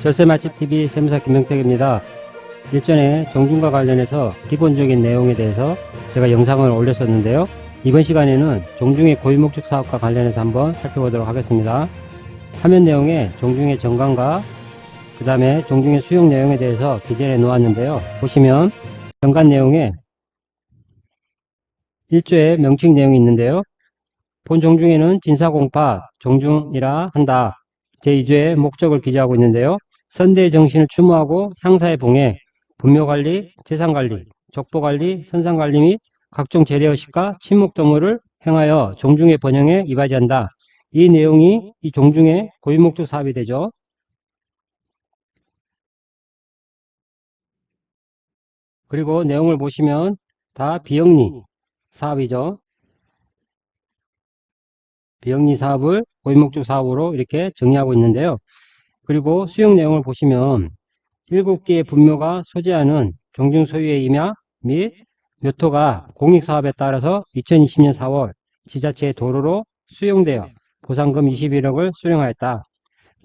절세 맛집TV 세무사 김명택입니다. 일전에 정중과 관련해서 기본적인 내용에 대해서 제가 영상을 올렸었는데요. 이번 시간에는 정중의 고유목적 사업과 관련해서 한번 살펴보도록 하겠습니다. 화면 내용에 정중의 정관과 그 다음에 정중의 수용 내용에 대해서 기재해 놓았는데요. 보시면 정관 내용에 1조의 명칭 내용이 있는데요. 본 정중에는 진사공파 정중이라 한다. 제2조의 목적을 기재하고 있는데요. 선대의 정신을 추모하고 향사의 봉해, 분묘관리, 재산관리, 족보관리, 선상관리 및 각종 재래의식과 친목도모를 행하여 정중의 번영에 이바지한다. 이 내용이 이 정중의 고유목적 사업이 되죠. 그리고 내용을 보시면 다 비영리 사업이죠. 비영리 사업을 고유목적 사업으로 이렇게 정의하고 있는데요. 그리고 수용 내용을 보시면 7개의 분묘가 소재하는 정중 소유의 임야 및 묘토가 공익사업에 따라서 2020년 4월 지자체의 도로로 수용되어 보상금 21억을 수령하였다.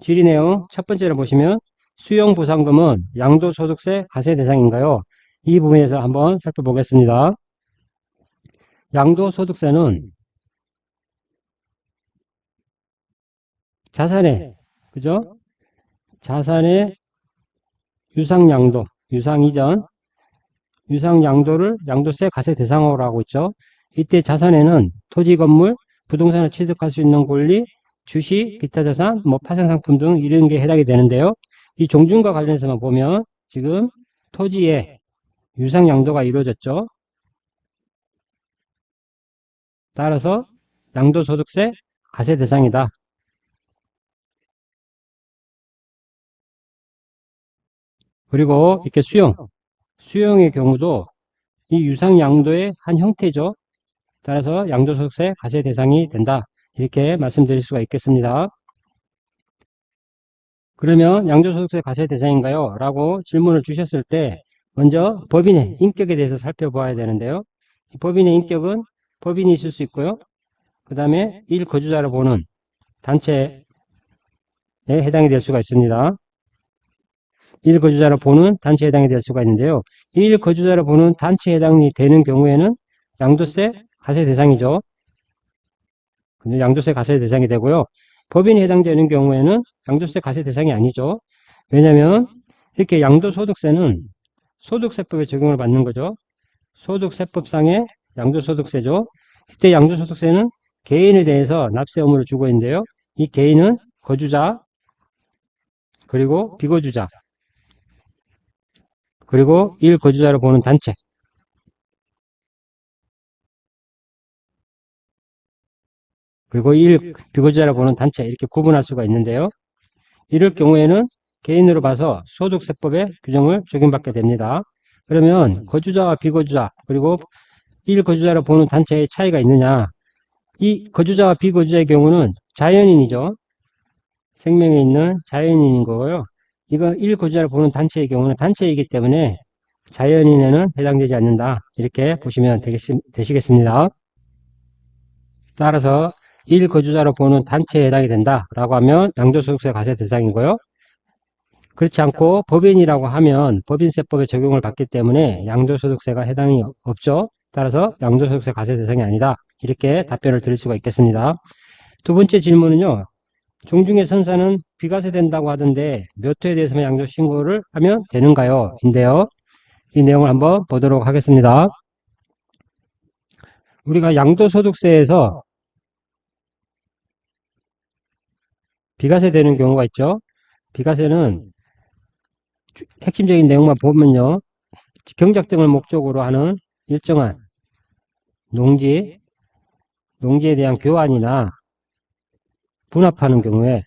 질의 내용 첫 번째로 보시면 수용 보상금은 양도소득세 과세 대상인가요? 이 부분에서 한번 살펴보겠습니다. 양도소득세는 자산의 그죠? 자산의 유상양도, 유상이전, 유상양도를 양도세 과세 대상으로 하고 있죠. 이때 자산에는 토지, 건물, 부동산을 취득할 수 있는 권리, 주식, 기타 자산, 파생상품 등 이런 게 해당이 되는데요. 이 종중과 관련해서만 보면 지금 토지의 유상양도가 이루어졌죠. 따라서 양도소득세 과세 대상이다. 그리고 이렇게 수용의 경우도 이 유상양도의 한 형태죠. 따라서 양도소득세 과세 대상이 된다. 이렇게 말씀드릴 수가 있겠습니다. 그러면 양도소득세 과세 대상인가요? 라고 질문을 주셨을 때 먼저 법인의 인격에 대해서 살펴봐야 되는데요. 법인의 인격은 법인이 있을 수 있고요. 그 다음에 1거주자로 보는 단체에 해당이 될 수가 있습니다. 1거주자로 보는 단체에 해당이 될 수가 있는데요. 1거주자로 보는 단체에 해당이 되는 경우에는 양도세 과세 대상이죠. 양도세 과세 대상이 되고요. 법인이 해당되는 경우에는 양도세 과세 대상이 아니죠. 왜냐하면 이렇게 양도소득세는 소득세법에 적용을 받는 거죠. 소득세법상의 양도소득세죠. 이때 양도소득세는 개인에 대해서 납세 의무를 주고 있는데요. 이 개인은 거주자, 그리고 비거주자, 그리고 1거주자로 보는 단체, 그리고 1비거주자로 보는 단체 이렇게 구분할 수가 있는데요. 이럴 경우에는 개인으로 봐서 소득세법의 규정을 적용받게 됩니다. 그러면 거주자와 비거주자 그리고 1거주자로 보는 단체의 차이가 있느냐. 이 거주자와 비거주자의 경우는 자연인이죠. 생명에 있는 자연인인 거고요. 이거 1거주자로 보는 단체의 경우는 단체이기 때문에 자연인에는 해당되지 않는다. 이렇게 보시면 되시겠습니다. 따라서 1거주자로 보는 단체에 해당이 된다라고 하면 양도소득세 과세 대상이고요. 그렇지 않고 법인이라고 하면 법인세법에 적용을 받기 때문에 양도소득세가 해당이 없죠. 따라서 양도소득세 과세 대상이 아니다. 이렇게 답변을 드릴 수가 있겠습니다. 두 번째 질문은요. 종중의 선사는 비과세 된다고 하던데 몇 호에 대해서만 양도신고를 하면 되는가요? 인데요. 이 내용을 한번 보도록 하겠습니다. 우리가 양도소득세에서 비과세 되는 경우가 있죠. 비과세는 핵심적인 내용만 보면요. 경작 등을 목적으로 하는 일정한 농지에 대한 교환이나 분합하는 경우에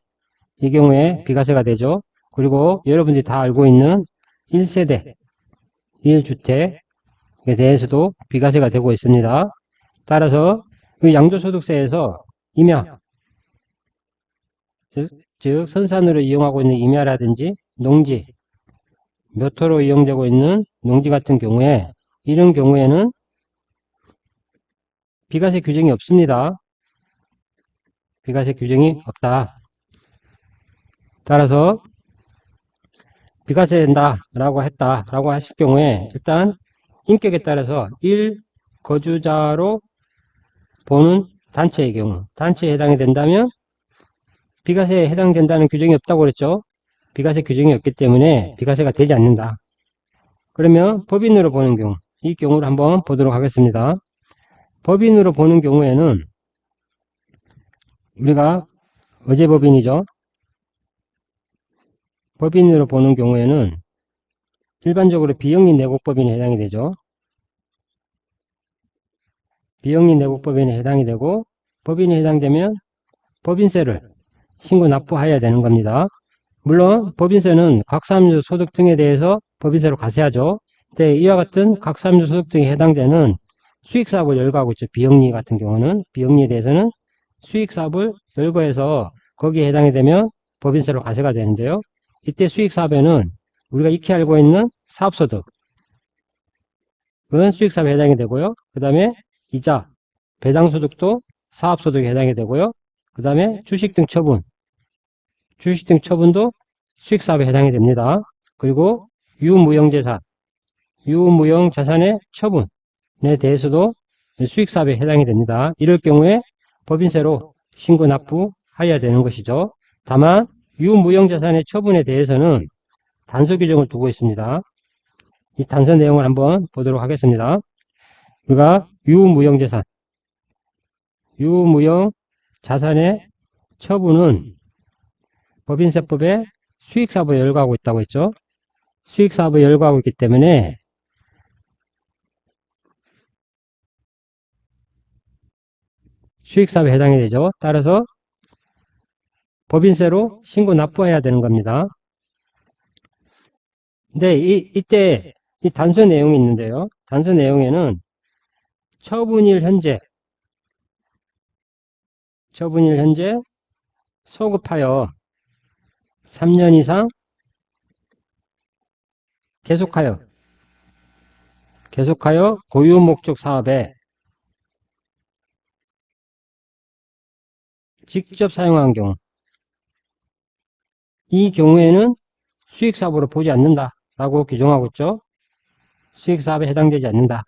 이 경우에 비과세가 되죠. 그리고 여러분들이 다 알고 있는 1세대 1주택에 대해서도 비과세가 되고 있습니다. 따라서 양도소득세에서 임야, 즉 선산으로 이용하고 있는 임야라든지 농지, 묘토로 이용되고 있는 농지 같은 경우에 이런 경우에는 비과세 규정이 없습니다. 비과세 규정이 없다. 따라서 비과세 된다라고 했다라고 하실 경우에 일단 인격에 따라서 1. 거주자로 보는 단체의 경우 단체에 해당이 된다면 비과세에 해당된다는 규정이 없다고 그랬죠. 비과세 규정이 없기 때문에 비과세가 되지 않는다. 그러면 법인으로 보는 경우 이 경우를 한번 보도록 하겠습니다. 법인으로 보는 경우에는 우리가 어제 법인이죠. 법인으로 보는 경우에는 일반적으로 비영리 내국법인에 해당이 되죠. 비영리 내국법인에 해당이 되고 법인에 해당되면 법인세를 신고 납부해야 되는 겁니다. 물론 법인세는 각사함유 소득 등에 대해서 법인세로 과세하죠. 근데 이와 같은 각사함유 소득 등에 해당되는 수익사업을 열거하고 있죠. 비영리 같은 경우는 비영리에 대해서는 수익사업을 열거해서 거기에 해당이 되면 법인세로 과세가 되는데요. 이때 수익사업에는 우리가 익히 알고 있는 사업소득 그건 수익사업에 해당이 되고요. 그 다음에 이자, 배당소득도 사업소득에 해당이 되고요. 그 다음에 주식 등 처분도 수익사업에 해당이 됩니다. 그리고 유무형재산, 유무형자산의 처분에 대해서도 수익사업에 해당이 됩니다. 이럴 경우에 법인세로 신고 납부해야 되는 것이죠. 다만 유무형자산의 처분에 대해서는 단서 규정을 두고 있습니다. 이 단서 내용을 한번 보도록 하겠습니다. 우리가 유무형재산, 유무형자산의 처분은 법인세법에 수익사업을 열거하고 있다고 했죠. 수익사업을 열거하고 있기 때문에 수익사업에 해당이 되죠. 따라서 법인세로 신고 납부해야 되는 겁니다. 근데 이때 이 단서 내용이 있는데요. 단서 내용에는 처분일 현재 소급하여 3년 이상 계속하여 고유 목적 사업에 직접 사용한 경우 이 경우에는 수익사업으로 보지 않는다라고 규정하고 있죠. 수익사업에 해당되지 않는다.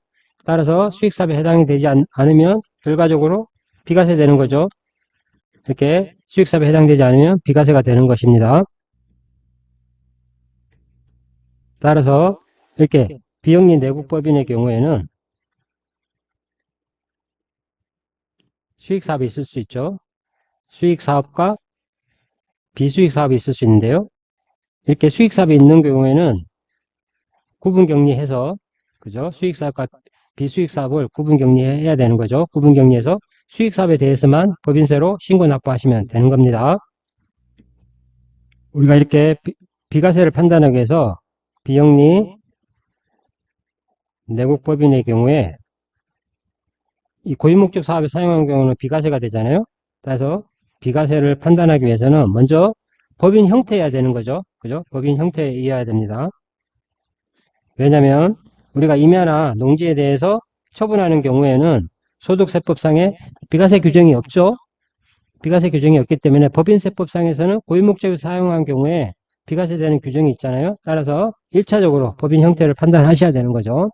따라서 수익사업에 해당이 되지 않으면 결과적으로 비과세 되는 거죠. 이렇게 수익사업에 해당되지 않으면 비과세가 되는 것입니다. 따라서 이렇게 비영리 내국법인의 경우에는 수익사업이 있을 수 있죠. 수익사업과 비수익사업이 있을 수 있는데요. 이렇게 수익사업이 있는 경우에는 구분격리해서 그죠? 수익사업과 비수익사업을 구분격리해야 되는 거죠. 구분격리해서 수익사업에 대해서만 법인세로 신고 납부하시면 되는 겁니다. 우리가 이렇게 비과세를 판단하기 위해서 비영리 내국법인의 경우에 이 고유목적 사업에 사용하는 경우는 비과세가 되잖아요. 그래서 비과세를 판단하기 위해서는 먼저 법인 형태여야 되는 거죠. 그죠? 법인 형태여야 됩니다. 왜냐하면 우리가 임야나 농지에 대해서 처분하는 경우에는 소득세법상에 비과세 규정이 없죠. 비과세 규정이 없기 때문에 법인세법상에서는 고유목적을 사용한 경우에 비과세 되는 규정이 있잖아요. 따라서 1차적으로 법인 형태를 판단하셔야 되는 거죠.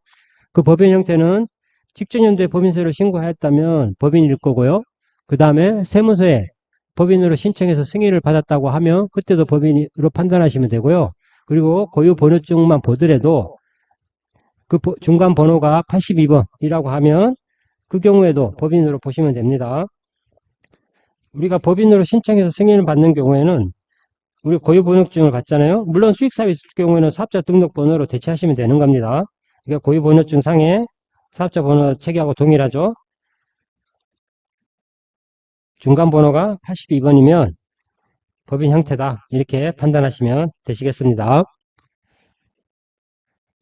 그 법인 형태는 직전 연도에 법인세를 신고하였다면 법인일 거고요. 그 다음에 세무서에 법인으로 신청해서 승인을 받았다고 하면 그때도 법인으로 판단하시면 되고요. 그리고 고유 번호증만 보더라도 그 중간 번호가 82번이라고 하면 그 경우에도 법인으로 보시면 됩니다. 우리가 법인으로 신청해서 승인을 받는 경우에는 우리 고유 번호증을 받잖아요. 물론 수익사업이 있을 경우에는 사업자 등록번호로 대체하시면 되는 겁니다. 그러니까 고유 번호증 상에 사업자 번호 체계하고 동일하죠. 중간 번호가 82번이면 법인 형태다. 이렇게 판단하시면 되시겠습니다.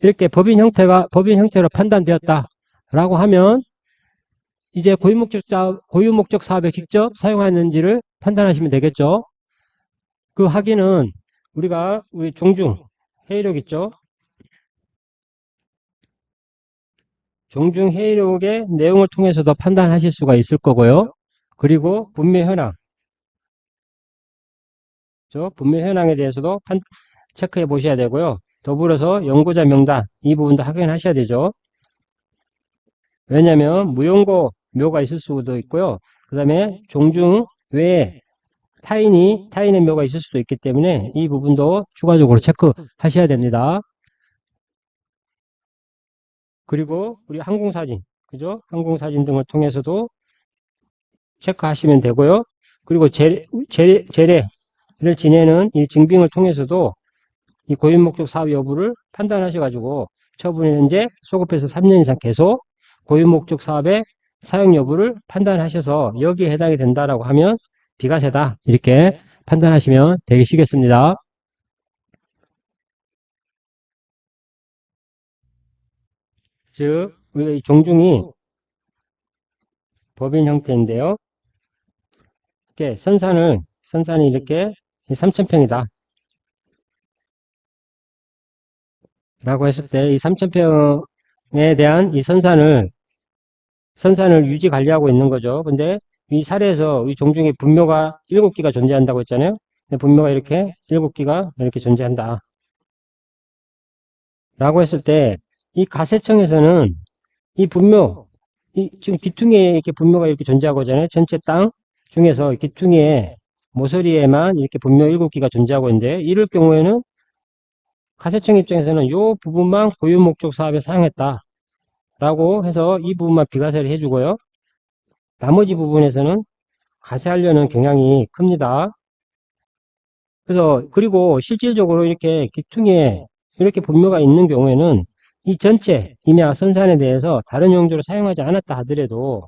이렇게 법인 형태로 판단되었다라고 하면 이제 고유목적 사업에 직접 사용하는지를 판단하시면 되겠죠. 그 확인은 우리 종중 회의록 있죠. 종중 회의록의 내용을 통해서도 판단하실 수가 있을 거고요. 그리고 분매 현황, 분매 현황에 대해서도 체크해 보셔야 되고요. 더불어서 연구자 명단 이 부분도 확인하셔야 되죠. 왜냐하면 무용고 묘가 있을 수도 있고요. 그 다음에 종중 외에 타인의 묘가 있을 수도 있기 때문에 이 부분도 추가적으로 체크하셔야 됩니다. 그리고 우리 항공사진, 그죠? 항공사진 등을 통해서도 체크하시면 되고요. 그리고 제례를 지내는 이 증빙을 통해서도 이 고유 목적 사업 여부를 판단하셔가지고 처분 현재 소급해서 3년 이상 계속 고유 목적 사업의 사용 여부를 판단하셔서 여기에 해당이 된다라고 하면 비과세다 이렇게 판단하시면 되시겠습니다. 즉 우리가 이 종중이 법인 형태인데요. 이렇게 선산이 이렇게 3,000평이다 라고 했을 때 이 3,000평에 대한 이 선산을 유지 관리하고 있는 거죠. 근데 이 사례에서 이 종중에 분묘가 7기가 존재한다고 했잖아요. 근데 분묘가 이렇게 7기가 이렇게 존재한다 라고 했을 때 이 가세청에서는 이 분묘 지금 기퉁이에 이렇게 분묘가 이렇게 존재하고 있잖아요. 전체 땅 중에서 기퉁이에 모서리에만 이렇게 분묘 7기가 존재하고 있는데 이럴 경우에는 가세청 입장에서는 이 부분만 고유 목적 사업에 사용했다 라고 해서 이 부분만 비과세를 해주고요. 나머지 부분에서는 과세하려는 경향이 큽니다. 그래서 그리고 실질적으로 이렇게 기퉁에 이렇게 분묘가 있는 경우에는 이 전체 임야 선산에 대해서 다른 용도로 사용하지 않았다 하더라도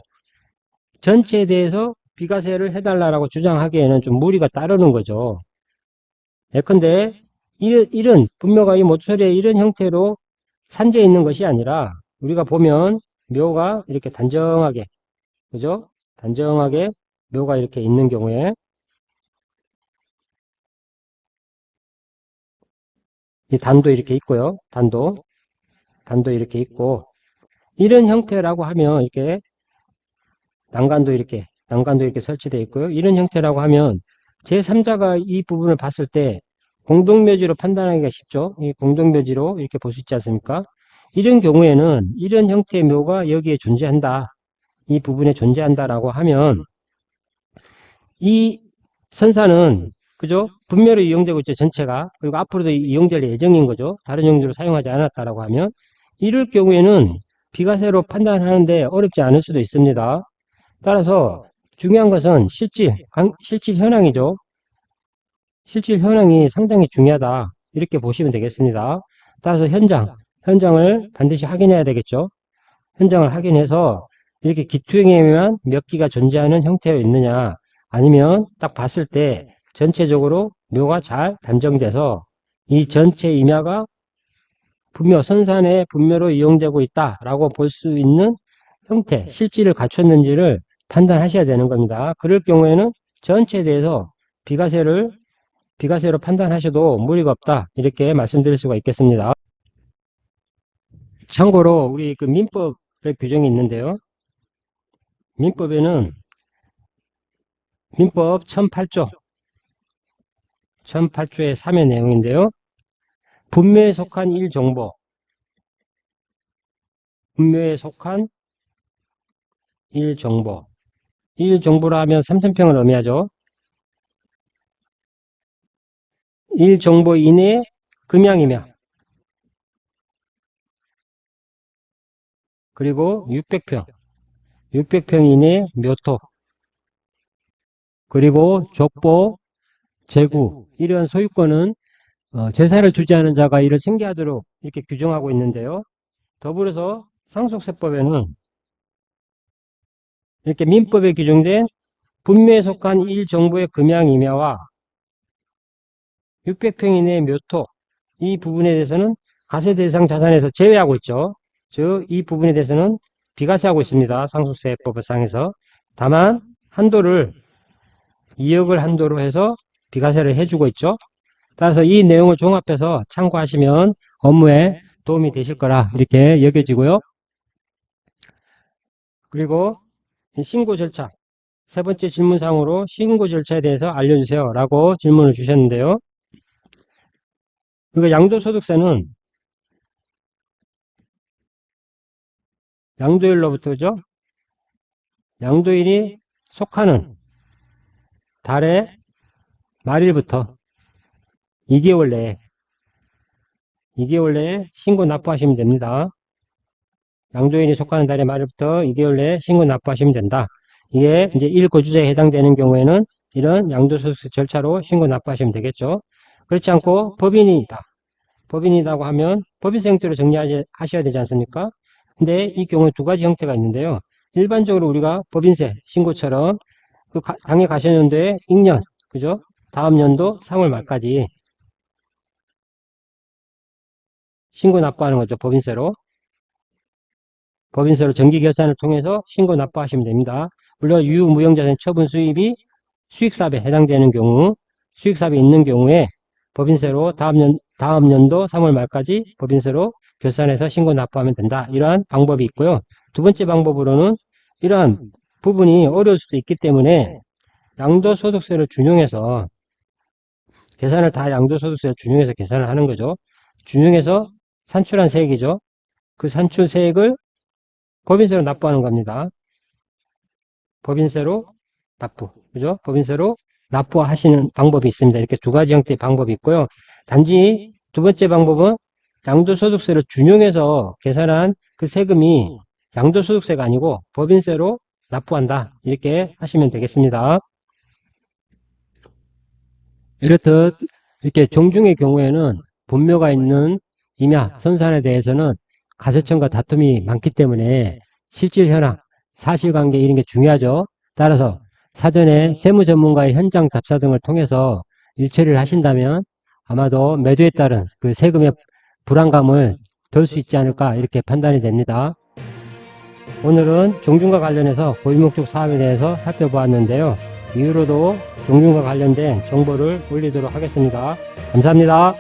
전체에 대해서 비과세를 해달라고 주장하기에는 좀 무리가 따르는 거죠. 예컨대 이런 분묘가 이 모서리에 이런 형태로 산재해 있는 것이 아니라 우리가 보면 묘가 이렇게 단정하게 그죠? 단정하게 묘가 이렇게 있는 경우에 이 단도 이렇게 있고요. 단도 이렇게 있고 이런 형태라고 하면 이렇게 난간도 이렇게 설치되어 있고요. 이런 형태라고 하면 제3자가 이 부분을 봤을 때 공동묘지로 판단하기가 쉽죠. 이 공동묘지로 이렇게 볼 수 있지 않습니까? 이런 경우에는 이런 형태의 묘가 여기에 존재한다. 이 부분에 존재한다라고 하면 이 선사는 그죠? 분묘로 이용되고 있죠. 전체가. 그리고 앞으로도 이용될 예정인 거죠. 다른 용도로 사용하지 않았다라고 하면 이럴 경우에는 비과세로 판단하는데 어렵지 않을 수도 있습니다. 따라서 중요한 것은 실질 현황이죠. 실질 현황이 상당히 중요하다. 이렇게 보시면 되겠습니다. 따라서 현장을 반드시 확인해야 되겠죠. 현장을 확인해서 이렇게 기투행에만 몇 기가 존재하는 형태로 있느냐 아니면 딱 봤을 때 전체적으로 묘가 잘 단정돼서 이 전체 임야가 분묘 선산의 분묘로 이용되고 있다라고 볼 수 있는 형태 실질을 갖췄는지를 판단하셔야 되는 겁니다. 그럴 경우에는 전체에 대해서 비과세로 판단하셔도 무리가 없다 이렇게 말씀드릴 수가 있겠습니다. 참고로 우리 그 민법의 규정이 있는데요. 민법에는 민법 1008조의 3의 내용인데요. 분묘에 속한 일정보라 하면 3,000평을 의미하죠. 일정보 이내의 금양이며 그리고 600평 이내의 묘토 그리고 족보, 재구 이런 소유권은 제사를 주재하는 자가 이를 승계하도록 이렇게 규정하고 있는데요. 더불어서 상속세법에는 이렇게 민법에 규정된 분묘에 속한 일정보의 금양임야와 600평 이내의 묘토 이 부분에 대해서는 과세 대상 자산에서 제외하고 있죠. 즉 이 부분에 대해서는 비과세하고 있습니다. 상속세법상에서. 다만 한도를 2억을 한도로 해서 비과세를 해주고 있죠. 따라서 이 내용을 종합해서 참고하시면 업무에 도움이 되실 거라 이렇게 여겨지고요. 그리고 신고 절차 세 번째 질문사항으로 신고 절차에 대해서 알려주세요 라고 질문을 주셨는데요. 그러니까 양도소득세는 양도일로부터죠. 양도일이 속하는 달의 말일부터 2개월 내에 신고 납부하시면 됩니다. 양도일이 속하는 달의 말일부터 2개월 내에 신고 납부하시면 된다. 이게 이제 1거주자에 해당되는 경우에는 이런 양도소득세 절차로 신고 납부하시면 되겠죠. 그렇지 않고 법인이라고 하면 법인세 형태로 정리하셔야 되지 않습니까? 근데 이 경우에 두 가지 형태가 있는데요. 일반적으로 우리가 법인세 신고처럼 그 당해 가시연도에 익년, 그죠? 다음 연도 3월 말까지 신고 납부하는 거죠. 법인세로 정기 결산을 통해서 신고 납부하시면 됩니다. 물론 유무형자산 처분 수입이 수익사업에 해당되는 경우, 수익사업이 있는 경우에 법인세로 다음 연도 3월 말까지 법인세로 결산해서 신고 납부하면 된다. 이러한 방법이 있고요. 두 번째 방법으로는 이러한 부분이 어려울 수도 있기 때문에 양도소득세를 준용해서 계산을 다 양도소득세를 준용해서 계산을 하는 거죠. 준용해서 산출한 세액이죠. 그 산출 세액을 법인세로 납부하는 겁니다. 법인세로 납부, 그죠? 법인세로 납부하시는 방법이 있습니다. 이렇게 두 가지 형태의 방법이 있고요. 단지 두 번째 방법은 양도소득세를 준용해서 계산한 그 세금이 양도소득세가 아니고 법인세로 납부한다. 이렇게 하시면 되겠습니다. 이렇듯 이렇게 종중의 경우에는 분묘가 있는 임야, 선산에 대해서는 가세청과 다툼이 많기 때문에 실질 현황, 사실관계 이런 게 중요하죠. 따라서 사전에 세무전문가의 현장 답사 등을 통해서 일처리를 하신다면 아마도 매도에 따른 그 세금의 불안감을 덜 수 있지 않을까 이렇게 판단이 됩니다. 오늘은 종중과 관련해서 고유목적 사업에 대해서 살펴보았는데요. 이후로도 종중과 관련된 정보를 올리도록 하겠습니다. 감사합니다.